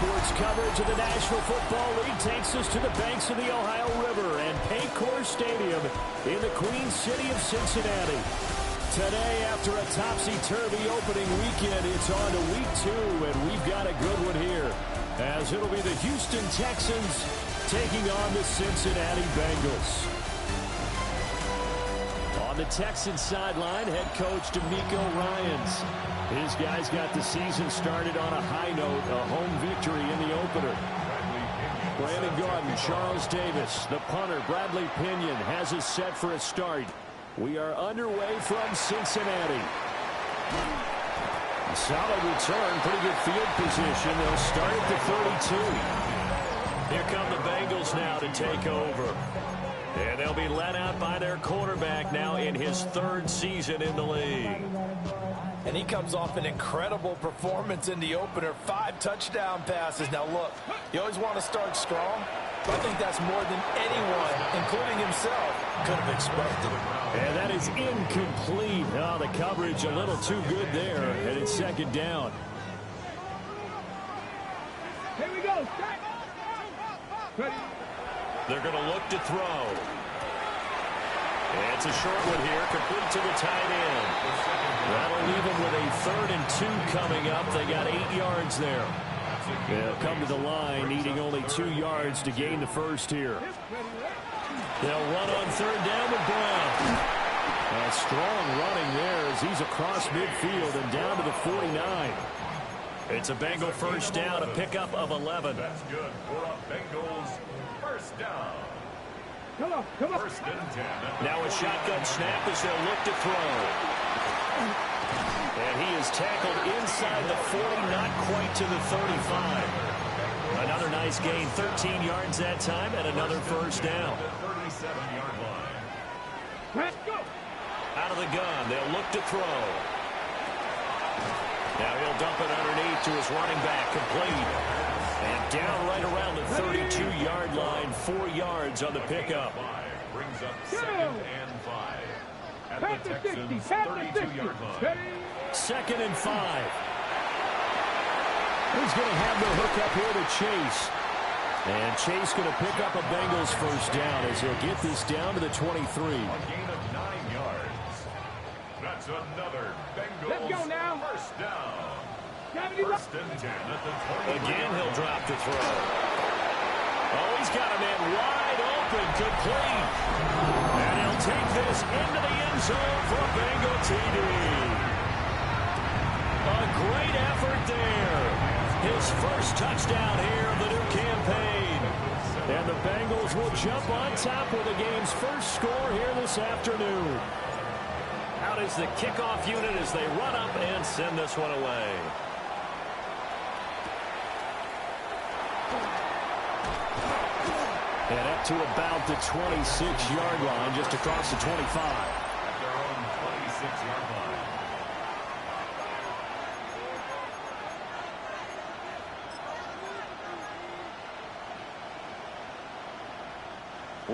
Sports coverage of the National Football League takes us to the banks of the Ohio River and Paycor Stadium in the Queen City of Cincinnati. Today, after a topsy-turvy opening weekend, it's on to week 2, and we've got a good one here, as it'll be the Houston Texans taking on the Cincinnati Bengals. On the Texans sideline, head coach DeMeco Ryans. His guys got the season started on a high note, a home victory in the opener. Brandon Gordon, Charles Davis, the punter, Bradley Pinion, has us set for a start. We are underway from Cincinnati. A solid return, pretty good field position. They'll start at the 32. Here come the Bengals now to take over. And they'll be led out by their quarterback now in his 3rd season in the league. And he comes off an incredible performance in the opener. 5 touchdown passes. Now, look, you always want to start strong. But I think that's more than anyone, including himself, could have expected. And that is incomplete. Oh, the coverage a little too good there. And it's 2nd down. Here we go. Ready. They're going to look to throw. It's a short one here, complete to the tight end. That'll leave them with a 3rd and 2 coming up. They got 8 yards there. They'll come to the line, needing only 2 yards to gain the first here. They'll run on 3rd down with Brown. A strong running there as he's across midfield and down to the 49. It's a Bengal first down, a pickup of 11. That's good for a Bengals first down. Come on, come on. First and 10. Now a shotgun snap as they'll look to throw. And he is tackled inside the 40, not quite to the 35. Another nice gain, 13 yards that time, and another first down. 37-yard line. Let's go. Out of the gun, they'll look to throw. Now he'll dump it underneath to his running back, complete. And down right around the 32-yard line, 4 yards on the pickup. Brings up 2nd and 5. At the Texans' 32-yard line. 2nd and 5. He's going to have the hook up here to Chase. And Chase going to pick up a Bengals first down as he'll get this down to the 23. A gain of 9 yards. That's another Bengals Let's go now. first down. 70. First and 10 at the 20. Again, he'll drop to throw. Oh, he's got a man wide open, complete. And he'll take this into the end zone for a Bengal TD. A great effort there. His first touchdown here of the new campaign. And the Bengals will jump on top with the game's first score here this afternoon. Out is the kickoff unit as they run up and send this one away. And up to about the 26-yard line, just across the 25. At their own 26-yard line.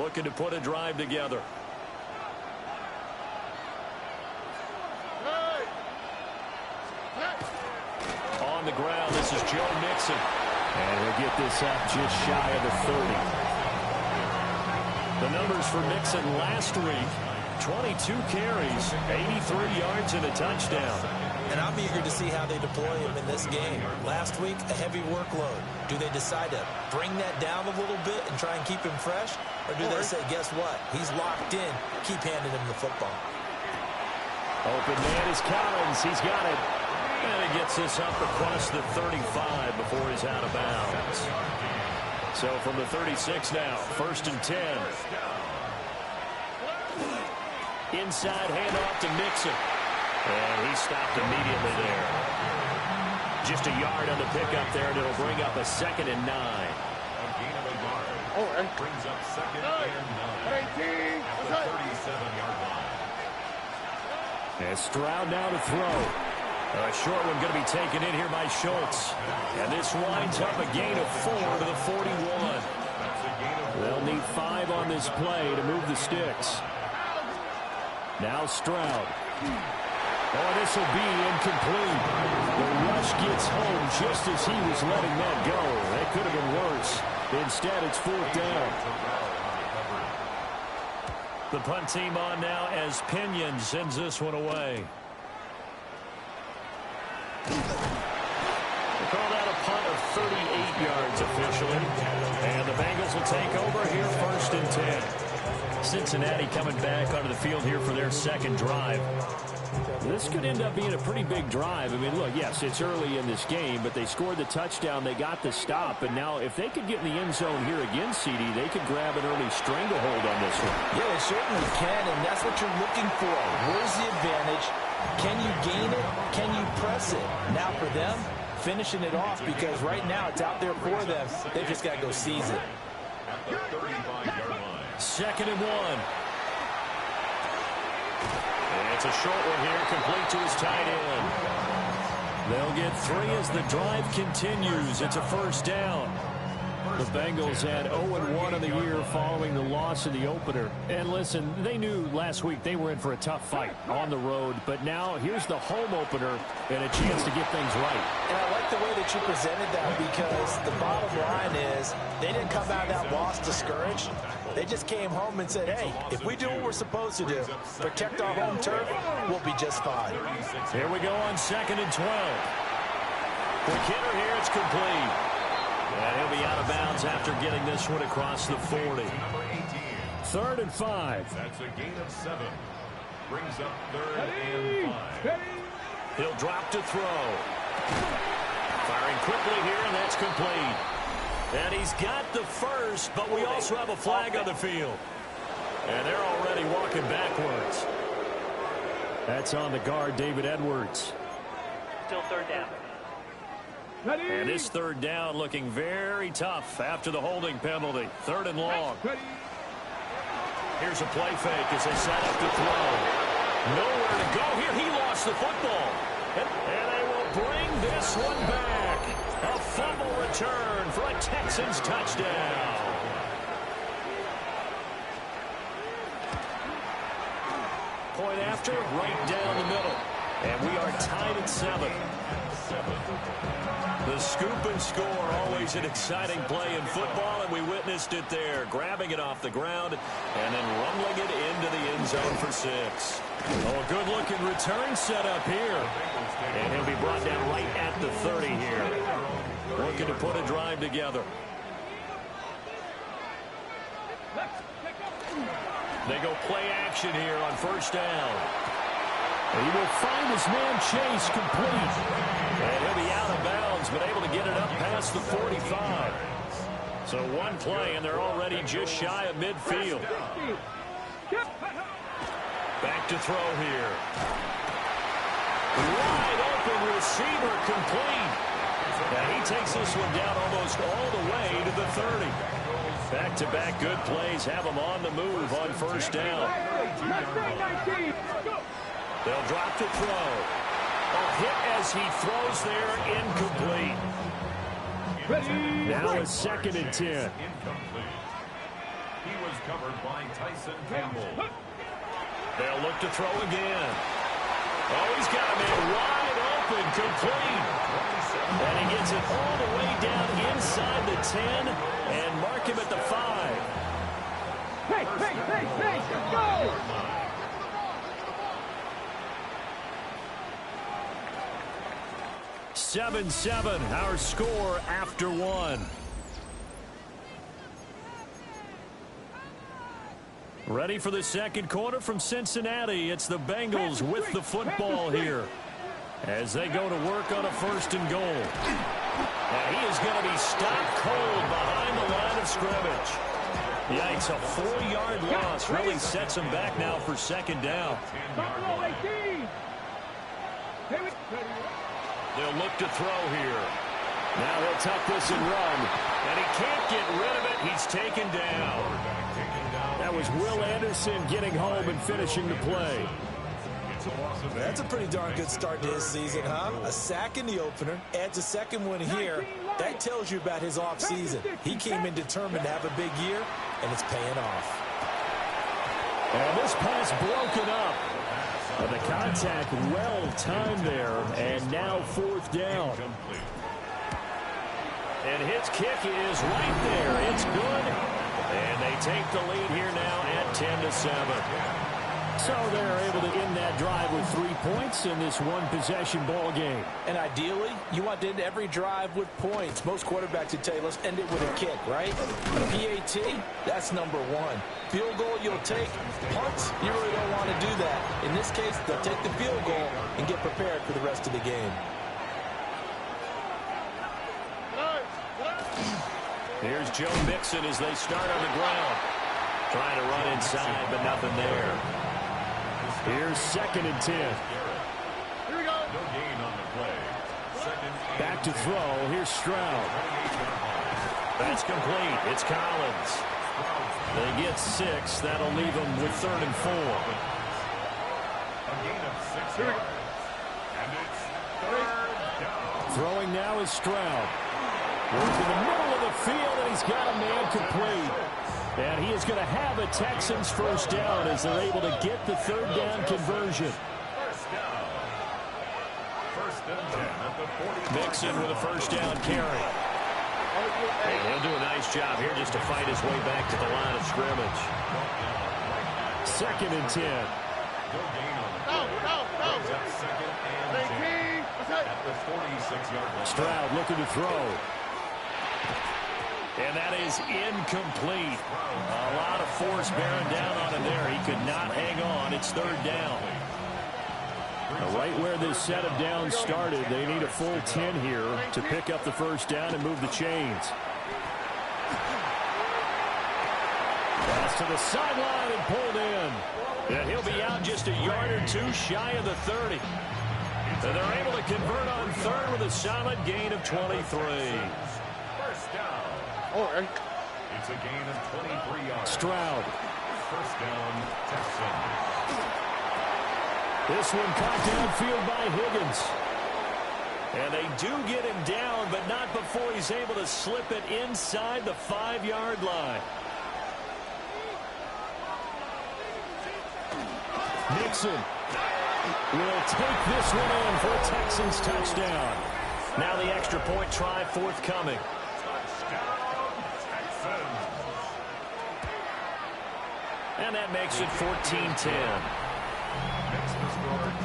Looking to put a drive together. On the ground, this is Joe Mixon. And he'll get this up just shy of the 30. The numbers for Mixon last week, 22 carries, 83 yards and a touchdown. And I'm eager to see how they deploy him in this game. Last week, a heavy workload. Do they decide to bring that down a little bit and try and keep him fresh? Or do they say, guess what? He's locked in. Keep handing him the football. Open man is Collins. He's got it. And he gets this up across the 35 before he's out of bounds. So from the 36 now, 1st and 10. Inside handoff to Mixon. And he stopped immediately there. Just a yard on the pickup there, and it'll bring up a 2nd and 9. A gain of a yard. Brings up 2nd and 9. At the 37-yard line. And Stroud now to throw. A short one going to be taken in here by Schultz. And this winds up a gain of 4 to the 41. They'll need 5 on this play to move the sticks. Now Stroud. Oh, this will be incomplete. The rush gets home just as he was letting that go. That could have been worse. Instead, it's 4th down. The punt team on now as Pinion sends this one away. They call that a punt of 38 yards officially. And the Bengals will take over here 1st and 10. Cincinnati coming back onto the field here for their second drive. This could end up being a pretty big drive. I mean, look, yes, it's early in this game, but they scored the touchdown. They got the stop. And now if they could get in the end zone here again, CD, they could grab an early stranglehold on this one. Yeah, they certainly can, and that's what you're looking for. Where's the advantage? Can you gain it? Can you press it? Now for them, finishing it off, because right now it's out there for them. They just got to go seize it. At the 35-yard line. 2nd and 1. And it's a short one here, complete to his tight end. They'll get 3 as the drive continues. It's a 1st down. The Bengals had 0-1 in the year following the loss in the opener. And listen, they knew last week they were in for a tough fight on the road. But now here's the home opener and a chance to get things right. And I like the way that you presented that, because the bottom line is they didn't come out of that loss discouraged. They just came home and said, hey, if we do what we're supposed to do, protect our home turf, we'll be just fine. Here we go on 2nd and 12. Quick hitter here, it's complete. And he'll be out of bounds after getting this one across the 40. 3rd and 5. That's a gain of 7. Brings up 3rd and 5. He'll drop to throw. Firing quickly here, and that's complete. And he's got the first, but we also have a flag on the field. And they're already walking backwards. That's on the guard, David Edwards. Still 3rd down. And this 3rd down looking very tough after the holding penalty. 3rd and long. Here's a play fake as they set up to throw. Nowhere to go here. He lost the football. And they will bring this one back. A fumble return for a Texans touchdown. Point after, right down the middle. And we are tied at 7. The scoop and score, always an exciting play in football, and we witnessed it there. Grabbing it off the ground and then rumbling it into the end zone for 6. Oh, a good-looking return set up here. And he'll be brought down right at the 30 here. Looking to put a drive together. They go play action here on 1st down. He will find his man Chase complete. And he'll be out of bounds, but able to get it up past the 45. So one play, and they're already just shy of midfield. Back to throw here. Wide open receiver complete. Now he takes this one down almost all the way to the 30. Back-to-back good plays have him on the move on 1st down. They'll drop to throw. A hit as he throws there, incomplete. Now it's 2nd and 10. Incomplete. He was covered by Tyson Campbell. They'll look to throw again. Oh, he's got a man wide open, complete. And he gets it all the way down inside the 10 and mark him at the 5. Hey, go! 7-7, our score after 1. Ready for the second quarter from Cincinnati. It's the Bengals with the football here as they go to work on a 1st and goal. Now he is going to be stopped cold behind the line of scrimmage. Yikes, a 4-yard loss really sets him back now for 2nd down. They'll look to throw here. Now he'll tuck this and run. And he can't get rid of it. He's taken down. That was Will Anderson getting home and finishing the play. That's a pretty darn good start to his season, huh? A sack in the opener, adds a 2nd one here. That tells you about his offseason. He came in determined to have a big year, and it's paying off. And this pass broken up. The contact well timed there, and now fourth down. And his kick is right there. It's good. And they take the lead here now at 10-7. So they're able to end that drive with 3 points in this one-possession ball game. And ideally, you want to end every drive with points. Most quarterbacks would tell you, let's end it with a kick, right? A PAT, that's number one. Field goal you'll take. Punts, you really don't want to do that. In this case, they'll take the field goal and get prepared for the rest of the game. Here's Joe Mixon as they start on the ground. Trying to run inside, but nothing there. Here's 2nd and 10. Here we go. No gain on the play. Back to throw. Here's Stroud. That's complete. It's Collins. They get 6. That'll leave them with 3rd and 4. A gain of 6 yards. And it's 3rd down. Throwing now is Stroud. Goes in the middle of the field, and he's got a man complete. And he is going to have a Texans first down as they're able to get the 3rd down conversion. First down. 1st and 10 at the 40. Mixon with a first down carry. And he'll do a nice job here just to fight his way back to the line of scrimmage. 2nd and 10. No gain on the play. Brings up 2nd and 10 at the 46-yard line. Stroud looking to throw. And that is incomplete. A lot of force bearing down on him there. He could not hang on. It's 3rd down. Right where this set of downs started, they need a full 10 here to pick up the first down and move the chains. Pass to the sideline and pulled in. And he'll be out just a yard or 2 shy of the 30. And they're able to convert on 3rd with a solid gain of 23. First down. It's a gain of 23 yards. Stroud. First down, Texans. This one caught downfield by Higgins. And they do get him down, but not before he's able to slip it inside the 5-yard line. Mixon will take this one in for a Texans touchdown. Now the extra point try forthcoming. And that makes it 14-10.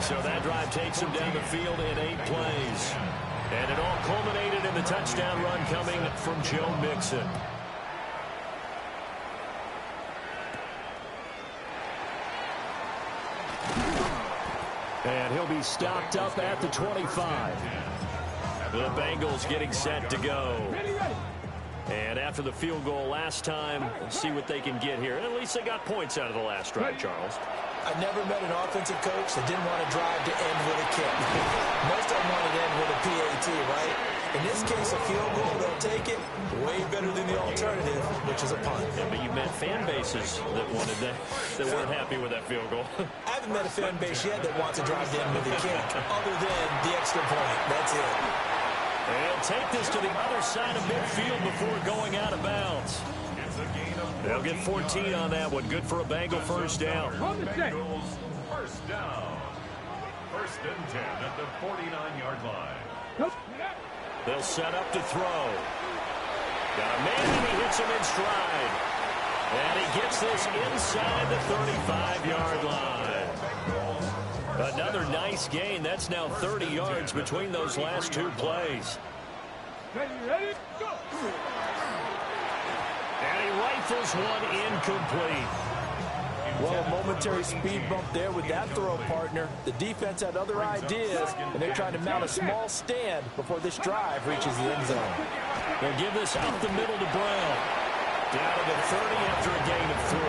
So that drive takes him down the field in 8 plays. And it all culminated in the touchdown run coming from Joe Mixon. And he'll be stopped up at the 25. The Bengals getting set to go. And after the field goal last time, see what they can get here. At least they got points out of the last drive, Charles. I've never met an offensive coach that didn't want to drive to end with a kick. Most of them want to end with a PAT, right? In this case, a field goal, they'll take it. Way better than the alternative, which is a punt. Yeah, but you met fan bases that wanted that weren't happy with that field goal. I haven't met a fan base yet that wants to drive to end with a kick, other than the extra point. That's it. They'll take this to the other side of midfield before going out of bounds. They'll get 14 on that one. Good for a Bengal first down. Bengals first down. 1st and 10 at the 49-yard line. They'll set up to throw. Got a man and he hits him in stride. And he gets this inside the 35-yard line. Another nice gain. That's now 30 yards between those last 2 plays. Ready, go! And he rifles one incomplete. Well, a momentary speed bump there with that throw, partner. The defense had other ideas, and they're trying to mount a small stand before this drive reaches the end zone. They'll give this out the middle to Brown. Down to the 30 after a gain of 3.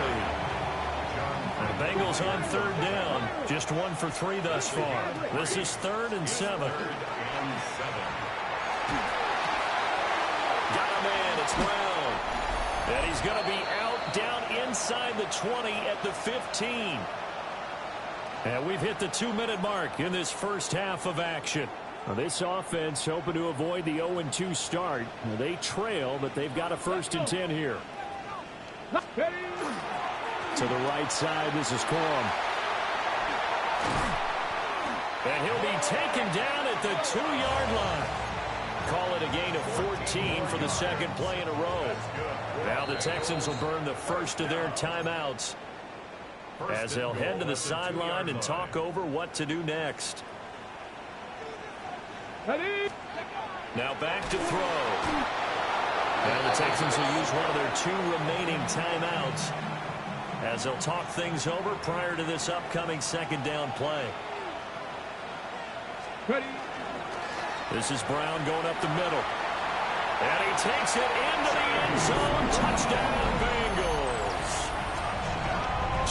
The Bengals on 3rd down. Just 1 for 3 thus far. This is 3rd and 7. Got a man. It's Brown. And he's going to be out down inside the 20 at the 15. And we've hit the 2-minute mark in this first half of action. Now this offense hoping to avoid the 0-2 start. Now they trail, but they've got a 1st and 10 here. To the right side, this is Corum. And he'll be taken down at the 2-yard line. Call it a gain of 14 for the second play in a row. Now the Texans will burn the first of their timeouts as they'll head to the sideline and talk over what to do next. Ready? Now back to throw. Now the Texans will use one of their 2 remaining timeouts as they'll talk things over prior to this upcoming second down play. Ready? This is Brown going up the middle. And he takes it into the end zone. Touchdown, Bengals.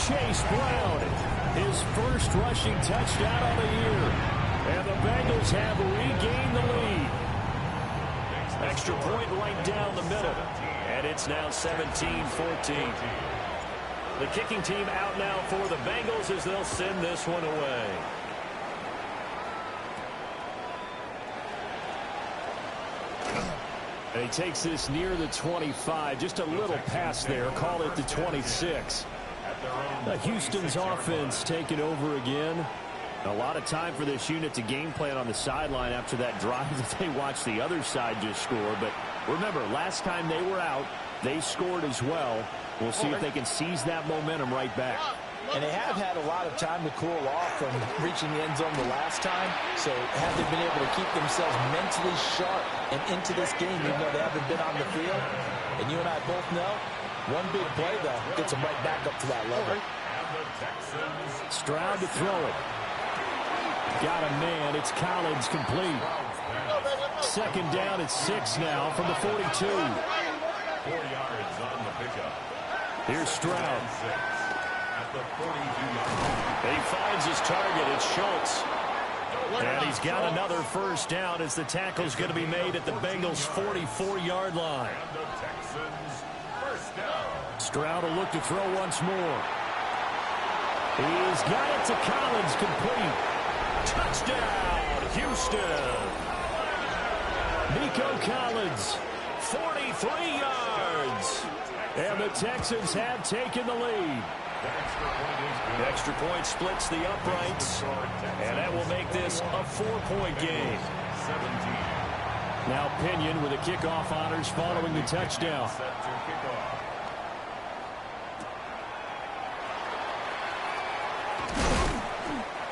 Chase Brown, his first rushing touchdown of the year. And the Bengals have regained the lead. Extra point right down the middle. And it's now 17-14. The kicking team out now for the Bengals as they'll send this one away. And he takes this near the 25. Just a little pass there. Call it the 26. Houston's offense taking over again. A lot of time for this unit to game plan on the sideline after that drive that they watched the other side just score. But remember, last time they were out, they scored as well. We'll see if they can seize that momentum right back. And they have had a lot of time to cool off from reaching the end zone the last time. So have they been able to keep themselves mentally sharp and into this game even though they haven't been on the field? And you and I both know, one big play, though, gets them right back up to that level. Stroud to throw it. Got a man. It's Collins complete. Second down at 6 now from the 42. 4 yards on the pickup. Here's Stroud. He finds his target. It's Schultz. And he's got another first down as the tackle's going to be made at the Bengals' 44-yard line. Stroud will look to throw once more. He's got it to Collins, complete. Touchdown, Houston. Nico Collins, 43 yards. And the Texans have taken the lead. The extra point splits the uprights, and that will make this a 4-point game. Now Pinion with the kickoff honors following the touchdown.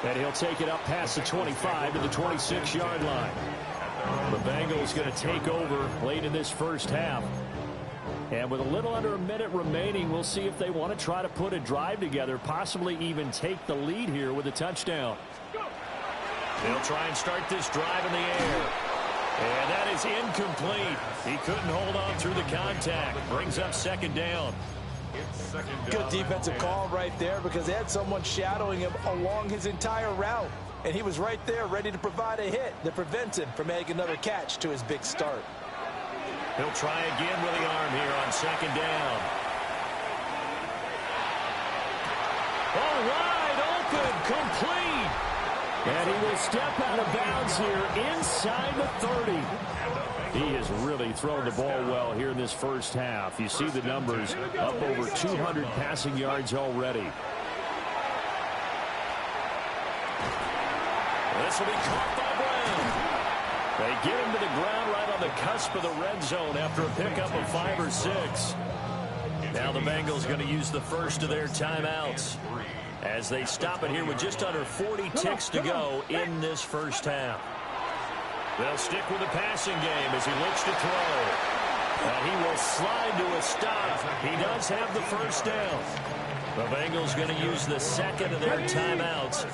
And he'll take it up past the 25 to the 26-yard line. The Bengals going to take over late in this first half. And with a little under a minute remaining, we'll see if they want to try to put a drive together, possibly even take the lead here with a touchdown. They'll try and start this drive in the air. And that is incomplete. He couldn't hold on through the contact. Brings up second down. Good defensive call right there because they had someone shadowing him along his entire route. And he was right there ready to provide a hit that prevents him from making another catch to his big start. He'll try again with the arm here on second down. All right, open, complete. And he will step out of bounds here inside the 30. He has really thrown the ball well here in this first half. You see the numbers, up over 200 passing yards already. This will be caught by Brown. They get him to the ground right on the cusp of the red zone after a pickup of 5 or 6. Now the Bengals going to use the first of their timeouts as they stop it here with just under 40 ticks to go in this first half. They'll stick with the passing game as he looks to throw. And he will slide to a stop. He does have the first down. The Bengals going to use the second of their timeouts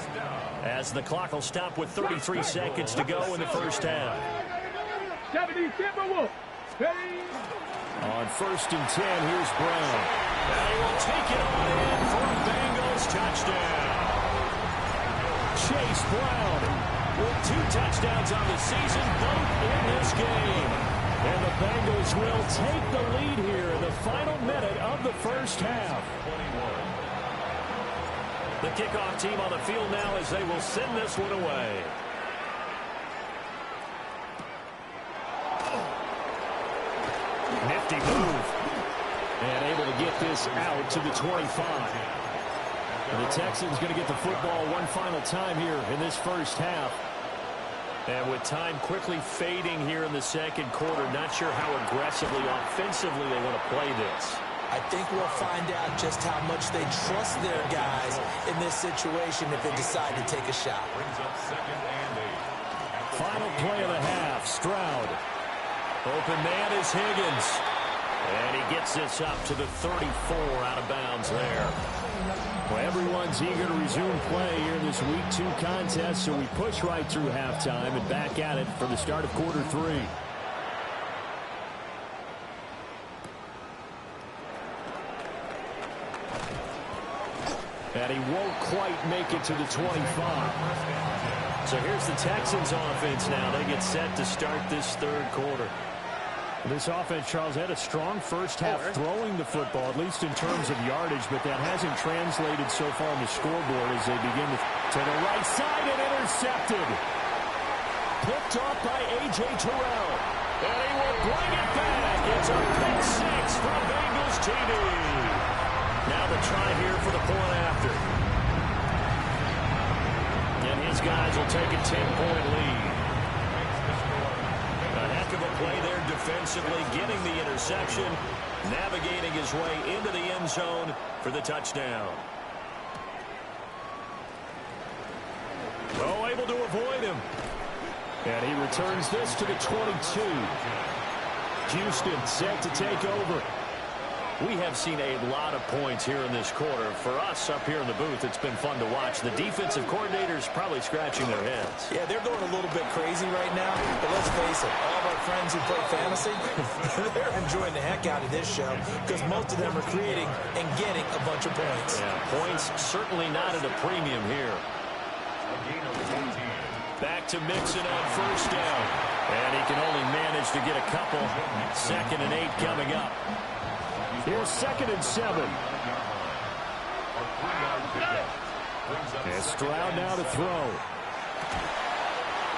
as the clock will stop with 33 seconds to go in the first half. On first and 10, here's Brown. And he will take it on in for a Bengals touchdown. Chase Brown with 2 touchdowns on the season, both in this game. And the Bengals will take the lead here in the final minute of the first half. The kickoff team on the field now as they will send this one away. Nifty move. And able to get this out to the 25. And the Texans going to get the football one final time here in this first half. And with time quickly fading here in the second quarter, not sure how aggressively, offensively they want to play this. I think we'll find out just how much they trust their guys in this situation if they decide to take a shot. Brings up 2nd and 8. Final play of the half, Stroud. Open man is Higgins. And he gets this up to the 34 out of bounds there. Well, everyone's eager to resume play here in this Week 2 contest, so we push right through halftime and back at it for the start of quarter 3. And he won't quite make it to the 25. So here's the Texans offense now. They get set to start this third quarter. This offense, Charles, had a strong first half throwing the football, at least in terms of yardage, but that hasn't translated so far on the scoreboard as they begin to the right side and intercepted. Picked off by A.J. Terrell. And he will bring it back. It's a pick six from Bengals TD. Now the try here for the point after. And his guys will take a 10-point lead. A heck of a play there defensively, getting the interception, navigating his way into the end zone for the touchdown. Oh, able to avoid him. And he returns this to the 22. Houston set to take over. We have seen a lot of points here in this quarter. For us up here in the booth, it's been fun to watch. The defensive coordinators probably scratching their heads. Yeah, they're going a little bit crazy right now. But let's face it, all of our friends who play fantasy, they're enjoying the heck out of this show because most of them are creating and getting a bunch of points. Yeah, points certainly not at a premium here. Back to Mixon on first down. And he can only manage to get a couple. 2nd and 8 coming up. Here's 2nd and 7. And Stroud now to throw.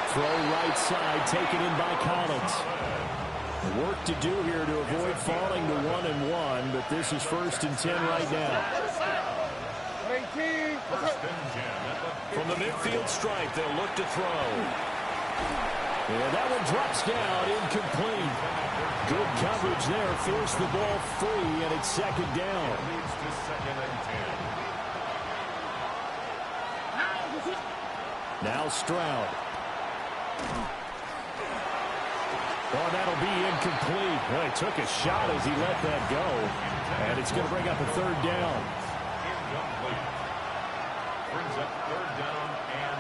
Throw right side, taken in by Collins. Work to do here to avoid falling to 1-1, but this is 1st and 10 right now. From the midfield stripe, they'll look to throw. And that one drops down, incomplete. Good coverage there, forced the ball free, and it's 2nd down. Now Stroud. Oh, that'll be incomplete. Well, he took a shot as he let that go. And it's going to bring up a 3rd down. Brings up 3rd down and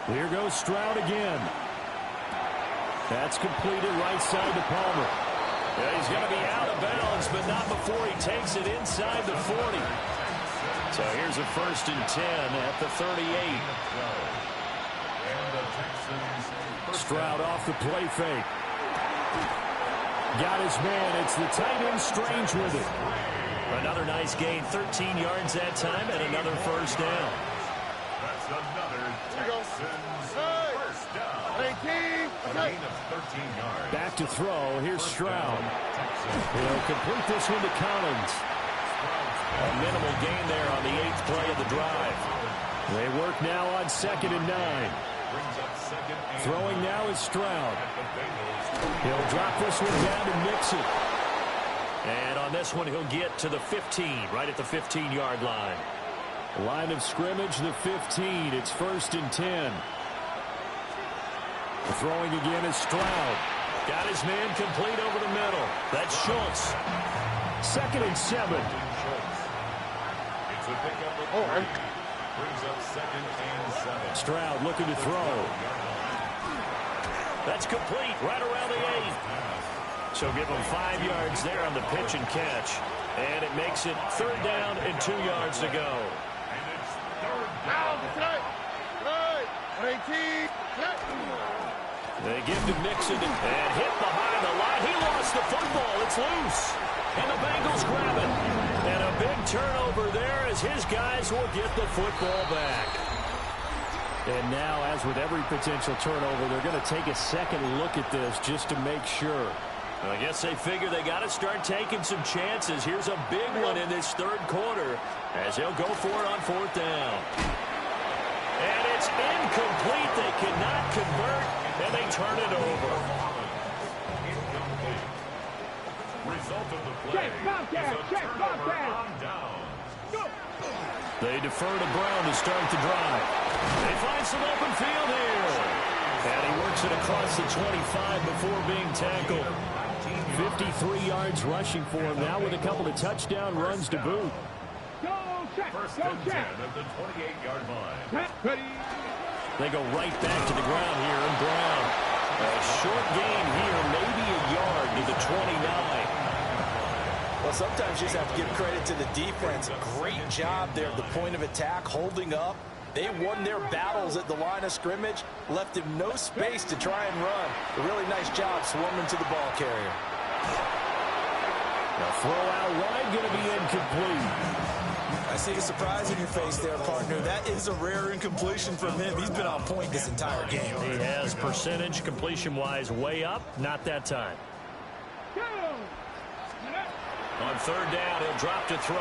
10. Here goes Stroud again. That's completed right side to Palmer. Yeah, he's going to be out of bounds, but not before he takes it inside the 40. So here's a 1st and 10 at the 38. Stroud off the play fake. Got his man. It's the tight end Strange with it. Another nice gain, 13 yards that time, and another 1st down. That's another Texans first down. A gain of 13 yards. Back to throw. Here's Stroud. He'll complete this one to Collins. A minimal gain there on the 8th play of the drive. They work now on 2nd and 9. Throwing now is Stroud. He'll drop this one down to Mixon. And on this one, he'll get to the 15, right at the 15-yard line. Line of scrimmage, the 15. It's 1st and 10. Throwing again is Stroud. Got his man complete over the middle. That's Schultz. 2nd and 7. It's a pickup of 3. Brings up 2nd and 7. Stroud looking to throw. That's complete right around the 8. So give him 5 yards there on the pitch and catch. And it makes it 3rd down and 2 yards to go. And it's 3rd down. They give to Mixon and hit behind the line. He lost the football. It's loose. And the Bengals grab it. And a big turnover there as his guys will get the football back. And now, as with every potential turnover, they're going to take a second look at this just to make sure. I guess they figure they got to start taking some chances. Here's a big one in this third quarter as they'll go for it on fourth down. And it's incomplete. They cannot convert, and they turn it over. Result of the play is a turnover on down. They defer to Brown to start the drive. They find some open field here. And he works it across the 25 before being tackled. 53 yards rushing for him now with a couple of touchdown runs to boot. First and 10 at the 28-yard line. They go right back to the ground here, and Brown. A short gain here, maybe a yard to the 29. Well, sometimes you just have to give credit to the defense. Great job there at the point of attack, holding up. They won their battles at the line of scrimmage, left him no space to try and run. A really nice job swarming to the ball carrier. The throw out wide going to be incomplete. I see the surprise in your face there, partner. That is a rare incompletion from him. He's been on point this entire game. He has percentage completion-wise way up. Not that time. On third down, he'll drop to throw.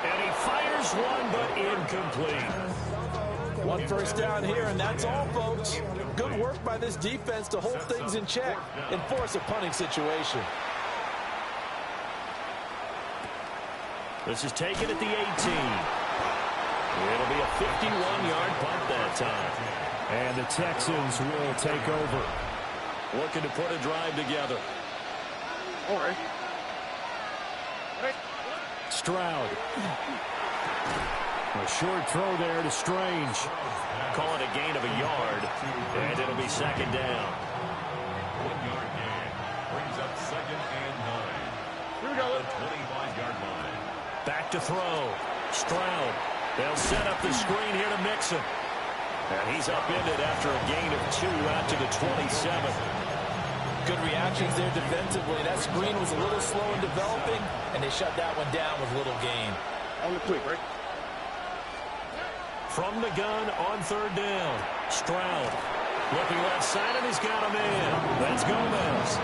And he fires one, but incomplete. One first down here, and that's all, folks. Good work by this defense to hold things in check and force a punting situation. This is taken at the 18. It'll be a 51-yard punt that time. And the Texans will take over. Looking to put a drive together. All right. Stroud. A short throw there to Strange. Call it a gain of a yard. And it'll be second down. 1 yard gain. Brings up second and 9. Here we go. The 25-yard line. Back to throw. Stroud. They'll set up the screen here to Mixon. And he's upended after a gain of 2 out to the 27. Good reactions there defensively. That screen was a little slow in developing, and they shut that one down with little gain. On the quick, right? From the gun on third down. Stroud. Looking left side, and he's got a man. That's Gomez.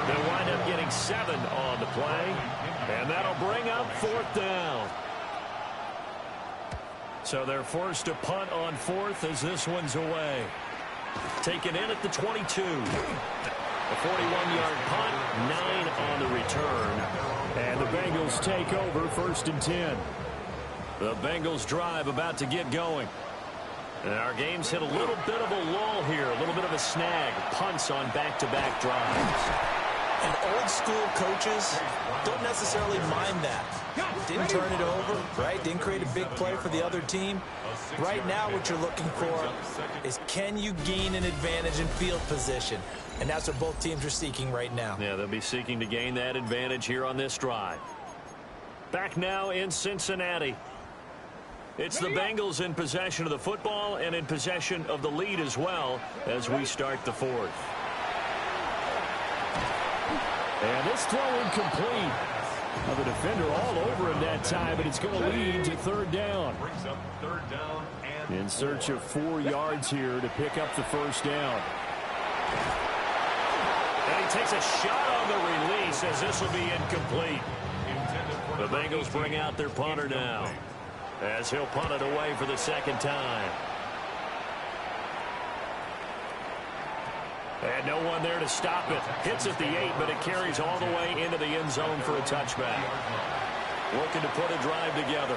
They'll wind up getting 7 on the play, and that'll bring up fourth down. So they're forced to punt on fourth as this one's away. Taken in at the 22. A 41-yard punt, 9 on the return. And the Bengals take over first and 10. The Bengals drive about to get going. And our game's hit a little bit of a lull here, a little bit of a snag. Punts on back-to-back drives. And old-school coaches don't necessarily mind that. Didn't turn it over, right? Didn't create a big play for the other team. Right now, what you're looking for is, can you gain an advantage in field position? And that's what both teams are seeking right now. Yeah, they'll be seeking to gain that advantage here on this drive. Back now in Cincinnati. It's the Bengals in possession of the football and in possession of the lead as well as we start the fourth. And this throw incomplete. Well, the defender all over him that time, but it's going to lead to third down. Brings up third down and In search of 4 yards here to pick up the first down. And he takes a shot on the release as this will be incomplete. The Bengals bring out their punter now as he'll punt it away for the second time. And no one there to stop it. Hits at the 8, but it carries all the way into the end zone for a touchback. Looking to put a drive together.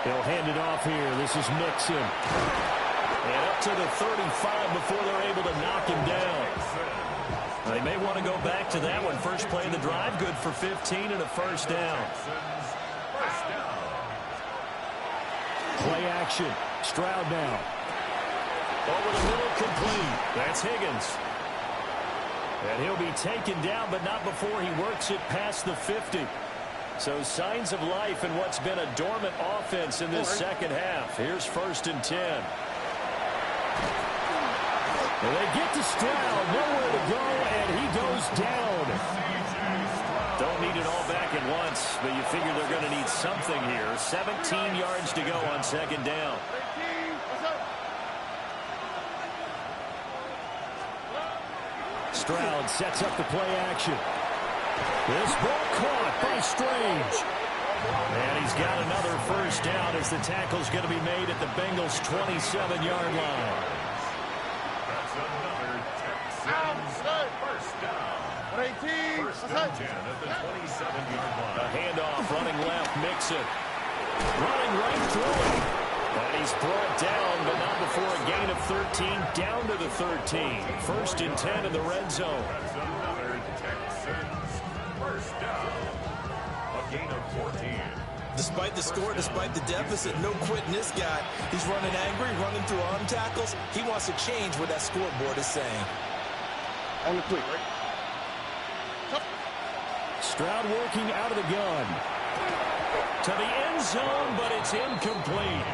They'll hand it off here. This is Mixon. And up to the 35 before they're able to knock him down. They may want to go back to that one. First play of the drive, good for 15 and a first down. Play action. Stroud now. Over the middle, complete. That's Higgins. And he'll be taken down, but not before he works it past the 50. So signs of life in what's been a dormant offense in this second half. Here's first and 10. And they get to Stroud, nowhere to go, and he goes down. Don't need it all back at once, but you figure they're going to need something here. 17 yards to go on second down. Stroud sets up the play action. This ball caught by Strange. And he's got another first down as the tackle's going to be made at the Bengals' 27-yard line. That's another Texans first down. First and 10 at the 27-yard line. A handoff, running left, Mixon. Running right through it. And he's brought down, but not before a gain of 13, down to the 13. First and 10 in the red zone. That's another Texans first down. A gain of 14. Despite the score, despite the deficit, no quitting this guy. He's running angry, running through arm tackles. He wants to change what that scoreboard is saying. On the quick, right? Stroud working out of the gun. To the end zone, but it's incomplete.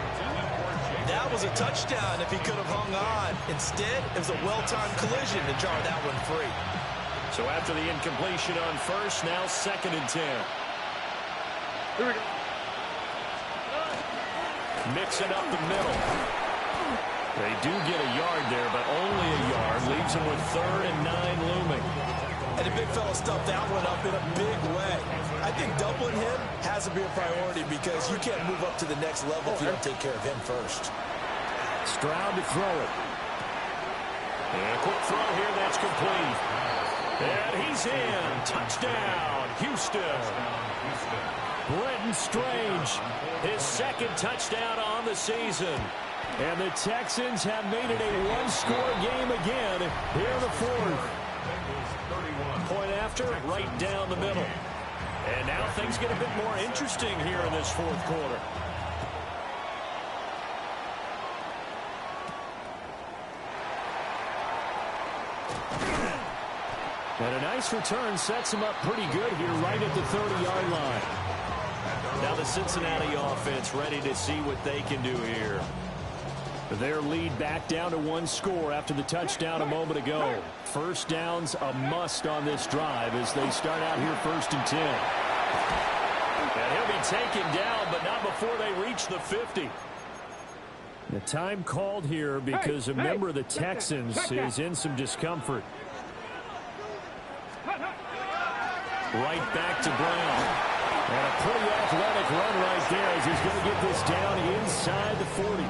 That was a touchdown if he could have hung on. Instead, it was a well-timed collision to jar that one free. So after the incompletion on first, now second and 10. Here we go. Mixing up the middle. They do get a yard there, but only a yard. Leaves them with 3rd and 9 looming. And the big fella stuffed that one up in a big way. I think doubling him has to be a priority because you can't move up to the next level if you don't take care of him first. Stroud to throw it. And a quick throw here, that's complete. And he's in. Touchdown, Houston. Brenton Strange, his second touchdown on the season. And the Texans have made it a one-score game again here in the fourth. Point after, right down the middle. And now things get a bit more interesting here in this fourth quarter. And a nice return sets him up pretty good here right at the 30-yard line. Now the Cincinnati offense ready to see what they can do here. Their lead back down to one score after the touchdown a moment ago. First down's a must on this drive as they start out here first and 10. And he'll be taken down, but not before they reach the 50. The time called here because a member of the Texans is in some discomfort. Right back to Brown. And a pretty athletic run right there as he's going to get this down inside the 40.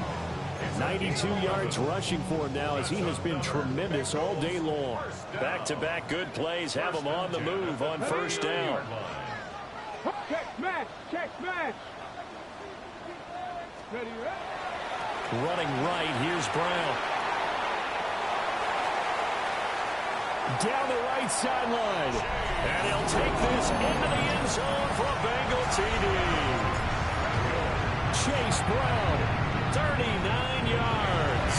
92 yards rushing for him now as he has been tremendous all day long. Back-to-back good plays have him on the move on first down. Check smash! Check smash! Ready, Running right, here's Brown. Down the right sideline. And he'll take this into the end zone for a Bengal TD. Chase Brown, 39 yards.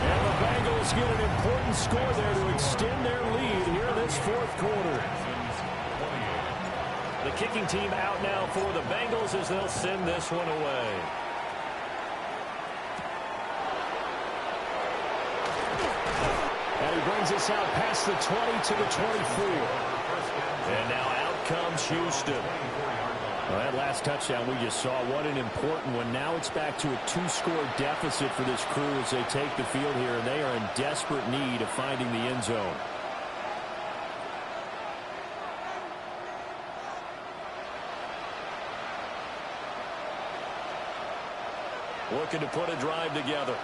And the Bengals get an important score there to extend their lead here in this fourth quarter. The kicking team out now for the Bengals as they'll send this one away. And he brings us out past the 20 to the 24. And now out comes Houston. Well, that last touchdown we just saw, what an important one. Now it's back to a 2-score deficit for this crew as they take the field here, and they are in desperate need of finding the end zone. Looking to put a drive together.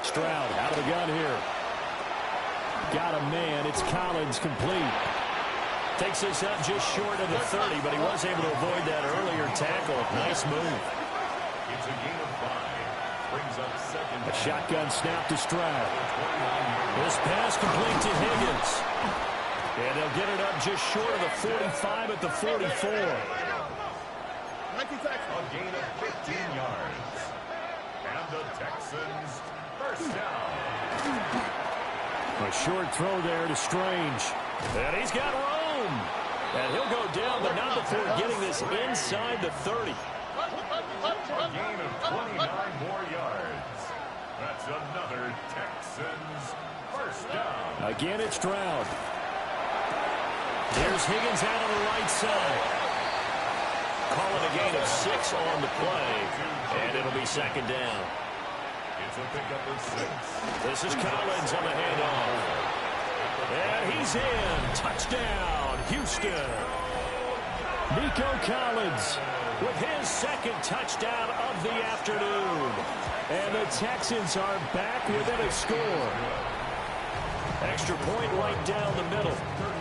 Stroud out of the gun here. Got a man. It's Collins complete. Takes this up just short of the 30, but he was able to avoid that earlier tackle. Nice move. It's a gain of 5. Brings up second. A shotgun snap to Stroud. This pass complete to Higgins. And they'll get it up just short of the 45 at the 44. A gain of 15 yards. And the Texans first down. A short throw there to Strange. And he's got room. And he'll go down, but not before getting this inside the 30. A gain of 29 more yards. That's another Texans first down. Again, it's Stroud. Here's Higgins out on the right side. Calling a gain of 6 on the play. And it'll be second down. a pickup of 6. This is Collins on the handoff. And he's in. Touchdown, Houston. Nico Collins with his second touchdown of the afternoon. And the Texans are back within a score. Extra point right down the middle.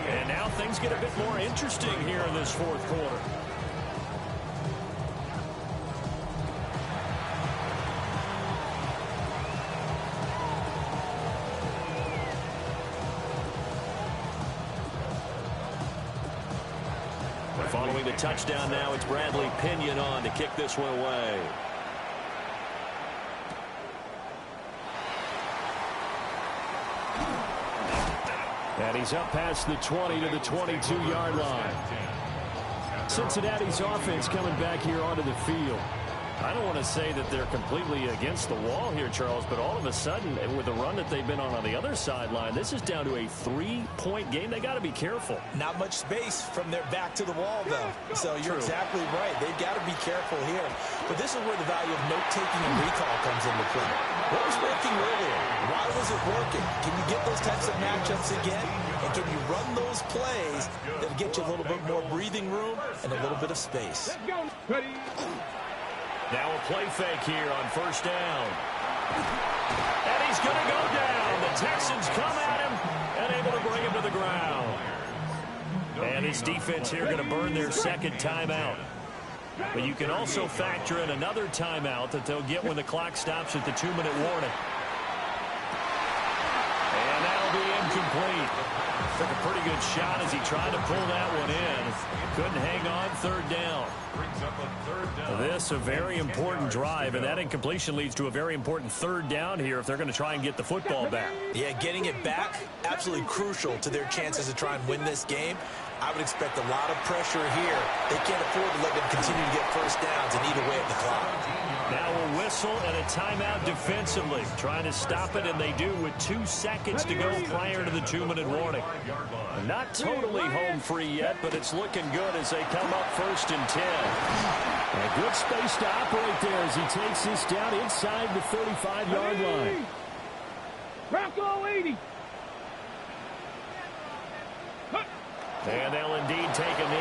And now things get a bit more interesting here in this fourth quarter. Following the touchdown now, it's Bradley Pinion on to kick this one away. And he's up past the 20 to the 22-yard line. Cincinnati's offense coming back here onto the field. I don't want to say that they're completely against the wall here, Charles, but all of a sudden, with the run that they've been on the other sideline, this is down to a 3-point game. They got to be careful. Not much space from their back to the wall, though. So you're exactly right. They've got to be careful here. But this is where the value of note-taking and recall comes into play. What was working earlier? Why was it working? Can you get those types of matchups again? And can you run those plays that get you a little bit more breathing room and a little bit of space? Let's go. Ready. Now a play fake here on first down. And he's going to go down. The Texans come at him and able to bring him to the ground. And his defense here going to burn their second timeout. But you can also factor in another timeout that they'll get when the clock stops at the 2-minute warning. And that'll be incomplete. Took a pretty good shot as he tried to pull that one in. Couldn't hang on, third down. This a very important drive, and that incompletion leads to a very important third down here if they're going to try and get the football back. Yeah, getting it back, absolutely crucial to their chances to try and win this game. I would expect a lot of pressure here. They can't afford to let them continue to get first downs and eat away at the clock. Now a whistle and a timeout defensively. Trying to stop it, and they do with 2 seconds to go prior to the 2-minute warning. Not totally home free yet, but it's looking good as they come up 1st and 10. A good space to operate there as he takes this down inside the 35-yard line. Bronco 80. And they'll indeed take a knee.